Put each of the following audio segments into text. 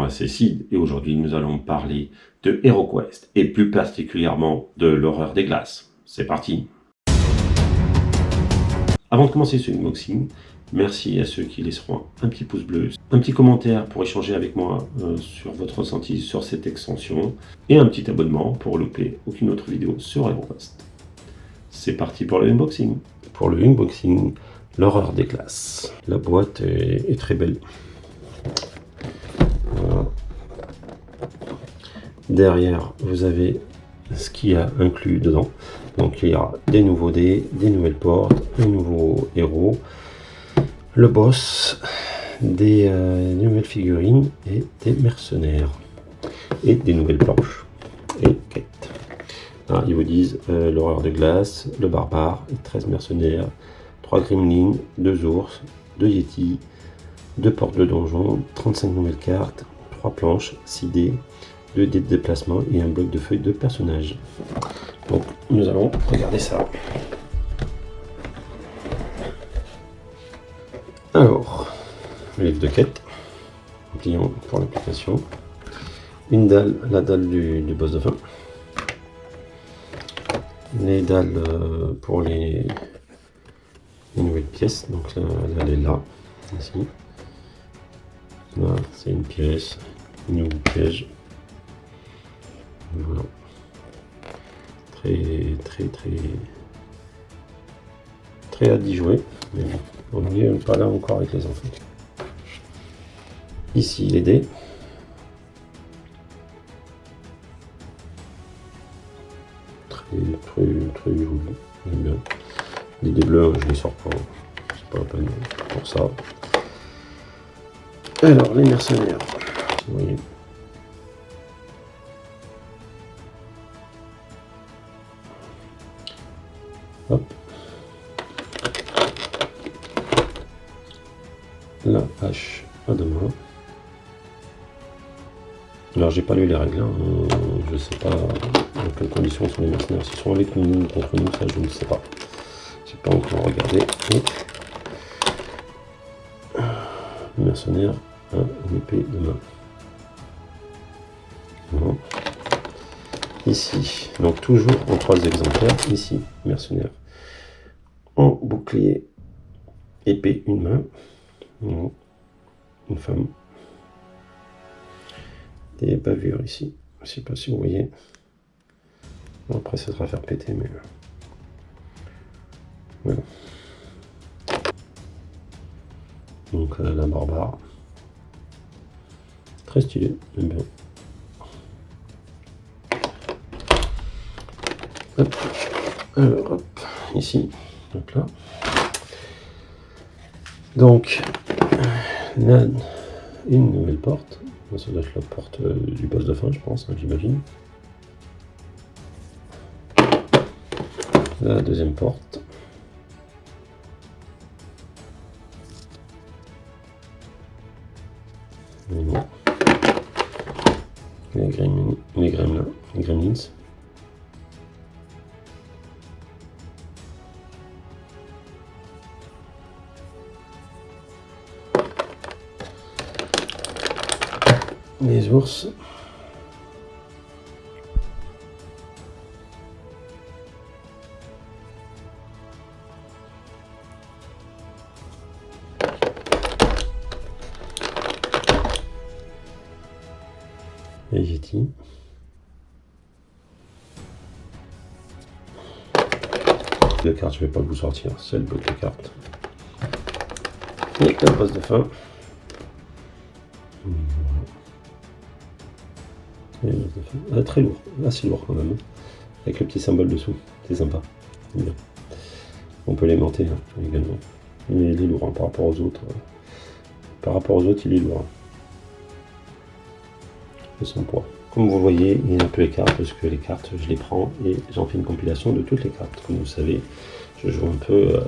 moi c'est Sid et aujourd'hui nous allons parler de HeroQuest et plus particulièrement de l'horreur des glaces. C'est parti. Avant de commencer ce unboxing, merci à ceux qui laisseront un petit pouce bleu, un petit commentaire pour échanger avec moi sur votre ressenti sur cette extension et un petit abonnement pour louper aucune autre vidéo sur HeroQuest. C'est parti pour le unboxing. Pour le unboxing, l'horreur des glaces. La boîte est très belle. Voilà. Derrière, vous avez ce qu'il y a inclus dedans. Donc il y a des nouveaux dés, des nouvelles portes, un nouveau héros, le boss, des nouvelles figurines et des mercenaires. Et des nouvelles planches et quêtes. Alors, ils vous disent l'horreur de glace, le barbare, 13 mercenaires, 3 gremlins, 2 ours, 2 yétis, 2 portes de donjon, 35 nouvelles cartes, 3 planches, 6 dés, 2 dés de déplacement et un bloc de feuilles de personnages. Donc nous allons regarder ça. Alors, le livre de quête, pliant pour l'application, une dalle, la dalle du boss de fin, les dalles pour les nouvelles pièces, donc là, elle est là, ici. Là, c'est une pièce, un nouveau piège. Voilà. Très hâte d'y jouer, mais on n'est pas là encore avec les enfants. Ici les dés. Très joli, j'aime bien. Les dés bleus, je les sors pas, c'est pas la peine pour ça. Alors les mercenaires, vous voyez. Hop. La hache à deux mains. Alors j'ai pas lu les règles, hein. Je sais pas dans quelles conditions sont les mercenaires. S'ils sont avec nous ou contre nous, ça je ne sais pas. J'ai pas encore regardé. Le mercenaire a une épée de main. Voilà. Ici, donc toujours en 3 exemplaires. Ici, mercenaire en bouclier, épée, une main. Voilà. Une femme. Des bavures ici. Je sais pas si vous voyez. Bon, après, ça sera faire péter, mais voilà. Donc la barbare. Très stylé, j'aime bien. Hop. Alors hop, ici, donc là. Donc là, une nouvelle porte. Ça doit être la porte du boss de fin, je pense, hein, j'imagine. La deuxième porte. Voilà. Les gremlins. Les ours. Les yétis. Les cartes, je vais pas vous sortir, c'est le bloc de cartes. Et la boss de fin. Ah, très lourd, assez lourd quand même, avec le petit symbole dessous, c'est sympa, bien. On peut l'aimanter hein, également, mais il est lourd hein, par rapport aux autres. Il est lourd. Hein. De son poids. Comme vous voyez, il y a un peu les cartes, parce que les cartes, je les prends et j'en fais une compilation de toutes les cartes. Comme vous savez, je joue un peu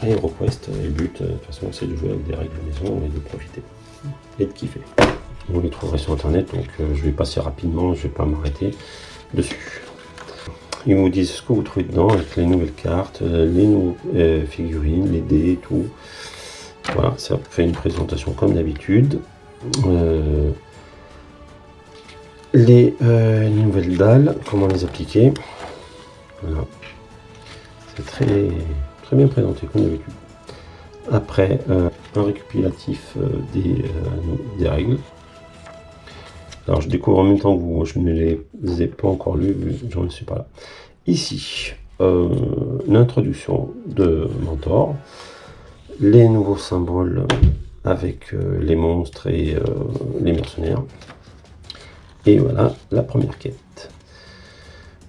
à HeroQuest, et le but, de toute façon, c'est de jouer avec des règles maison et de profiter et de kiffer. Vous les trouverez sur internet, donc je vais passer rapidement, je vais pas m'arrêter dessus. Ils vous disent ce que vous trouvez dedans avec les nouvelles cartes, les nouvelles figurines, les dés et tout. Voilà, ça fait une présentation comme d'habitude. les nouvelles dalles, comment les appliquer. Voilà. C'est très bien présenté comme d'habitude. Après, un récapitulatif des règles. Alors je découvre en même temps que vous, je ne les ai pas encore lus, j'en suis pas là. Ici, l'introduction de Mentor, les nouveaux symboles avec les monstres et les mercenaires. Et voilà la première quête.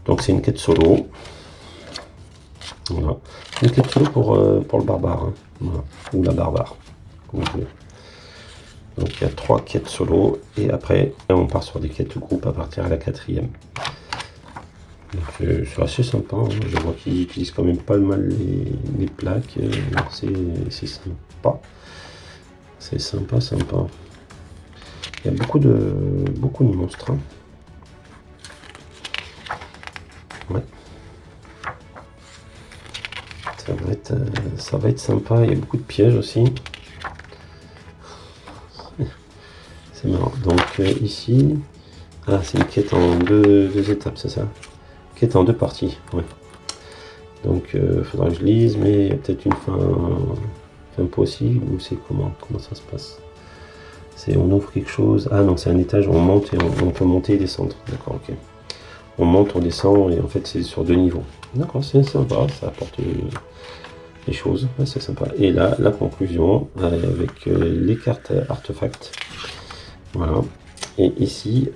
Donc c'est une quête solo. Voilà. Une quête solo pour le barbare, hein. Voilà. Ou la barbare, comme vous voulez. Donc il y a 3 quêtes solo et après on part sur des quêtes groupe à partir de la 4e. C'est assez sympa, hein. Je vois qu'ils utilisent quand même pas mal les plaques, c'est sympa. C'est sympa. Il y a beaucoup de monstres, hein. Ouais. Ça va être sympa, il y a beaucoup de pièges aussi. C'est marrant. Donc ici, c'est une quête en deux étapes, c'est ça? Quête en 2 parties, ouais. Donc faudra que je lise, mais il y a peut-être une fin possible, ou c'est comment ça se passe? C'est on ouvre quelque chose. Ah non, c'est un étage, on monte et on peut monter et descendre. D'accord, ok. On monte, on descend et en fait c'est sur 2 niveaux. D'accord, c'est sympa, ça apporte des choses, ouais, c'est sympa. Et là, la conclusion avec les cartes artefacts. Voilà. Et ici,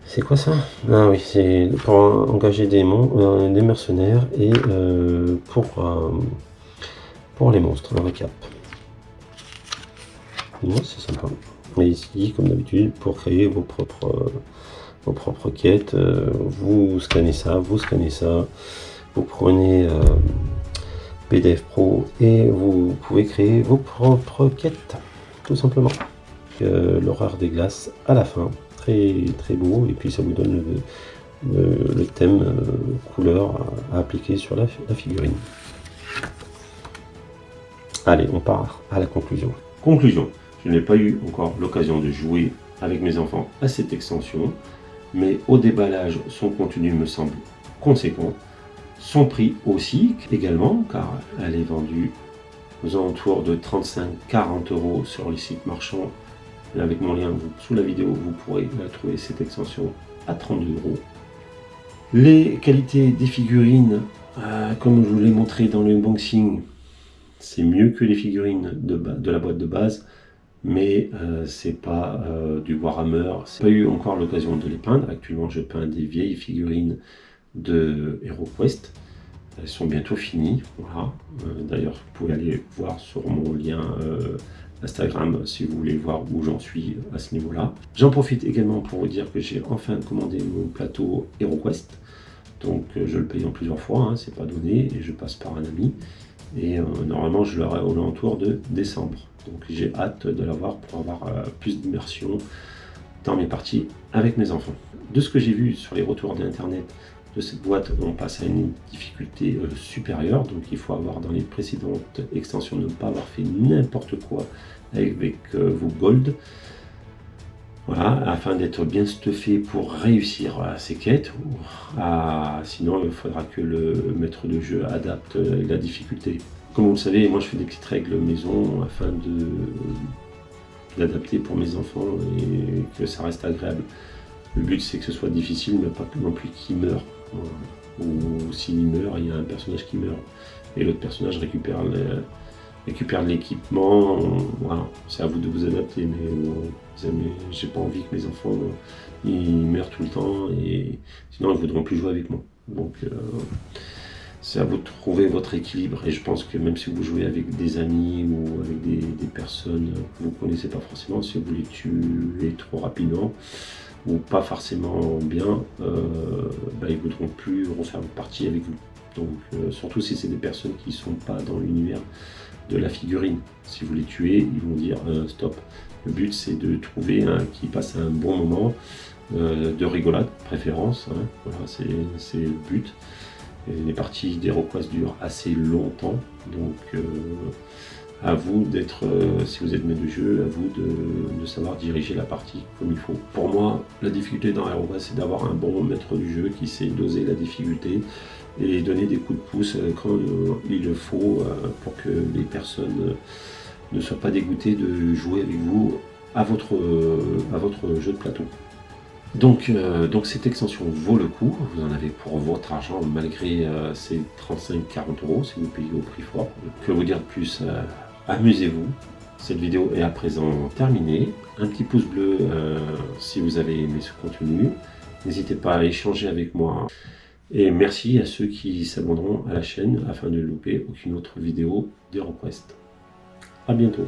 c'est quoi ça? Ah oui, c'est pour engager des mercenaires et pour les monstres, un récap. Ouais, c'est sympa. Et ici, comme d'habitude, pour créer vos propres quêtes, vous scannez ça, vous prenez PDF Pro et vous pouvez créer vos propres quêtes, tout simplement. L'horreur des glaces à la fin, très beau, et puis ça vous donne le thème couleur à appliquer sur la figurine. Allez, on part à la conclusion. Conclusion, je n'ai pas eu encore l'occasion de jouer avec mes enfants à cette extension, mais au déballage, son contenu me semble conséquent. Son prix aussi, également, car elle est vendue aux alentours de 35-40 € sur les sites marchands. Et avec mon lien sous la vidéo, vous pourrez trouver cette extension à 32 €. Les qualités des figurines, comme je vous l'ai montré dans le unboxing, c'est mieux que les figurines de la boîte de base, mais c'est pas du Warhammer. J'ai pas eu encore l'occasion de les peindre. Actuellement, je peins des vieilles figurines de HeroQuest. Elles sont bientôt finies. Voilà. D'ailleurs, vous pouvez aller voir sur mon lien Instagram si vous voulez voir où j'en suis à ce niveau-là. J'en profite également pour vous dire que j'ai enfin commandé mon plateau HeroQuest. Donc je le paye en plusieurs fois, hein, c'est pas donné, et je passe par un ami. Et normalement je l'aurai aux alentours de décembre. Donc j'ai hâte de l'avoir pour avoir plus d'immersion dans mes parties avec mes enfants. De ce que j'ai vu sur les retours d'internet de cette boîte, on passe à une difficulté supérieure. Donc il faut avoir dans les précédentes extensions ne pas avoir fait n'importe quoi avec vos gold. Voilà, afin d'être bien stuffé pour réussir ces quêtes. Sinon, il faudra que le maître de jeu adapte la difficulté. Comme vous le savez, moi je fais des petites règles maison afin d'adapter pour mes enfants et que ça reste agréable. Le but c'est que ce soit difficile, mais pas non plus qu'il meure. Ou s'il meurt, il y a un personnage qui meurt et l'autre personnage récupère de l'équipement. Voilà, c'est à vous de vous adapter, mais j'ai pas envie que mes enfants ils meurent tout le temps et sinon ils voudront plus jouer avec moi. Donc c'est à vous de trouver votre équilibre, et je pense que même si vous jouez avec des amis ou avec des personnes que vous ne connaissez pas forcément, si vous les tuez trop rapidement ou pas forcément bien, ils ne voudront plus refaire une partie avec vous. Donc surtout si c'est des personnes qui ne sont pas dans l'univers de la figurine. Si vous les tuez, ils vont dire stop. Le but c'est de trouver un qui passe un bon moment, de rigolade préférence, hein. Voilà, c'est le but. Et les parties d'HeroQuest durent assez longtemps, donc À vous d'être, si vous êtes maître du jeu, à vous de savoir diriger la partie comme il faut. Pour moi, la difficulté dans AeroQuest, c'est d'avoir un bon maître du jeu qui sait doser la difficulté et donner des coups de pouce quand il le faut pour que les personnes ne soient pas dégoûtées de jouer avec vous à votre jeu de plateau. Donc cette extension vaut le coup, vous en avez pour votre argent malgré ces 35-40 € si vous payez au prix fort. Que vous dire de plus, amusez-vous. Cette vidéo est à présent terminée. Un petit pouce bleu si vous avez aimé ce contenu. N'hésitez pas à échanger avec moi. Et merci à ceux qui s'abonneront à la chaîne afin de ne louper aucune autre vidéo d'HeroQuest. A bientôt.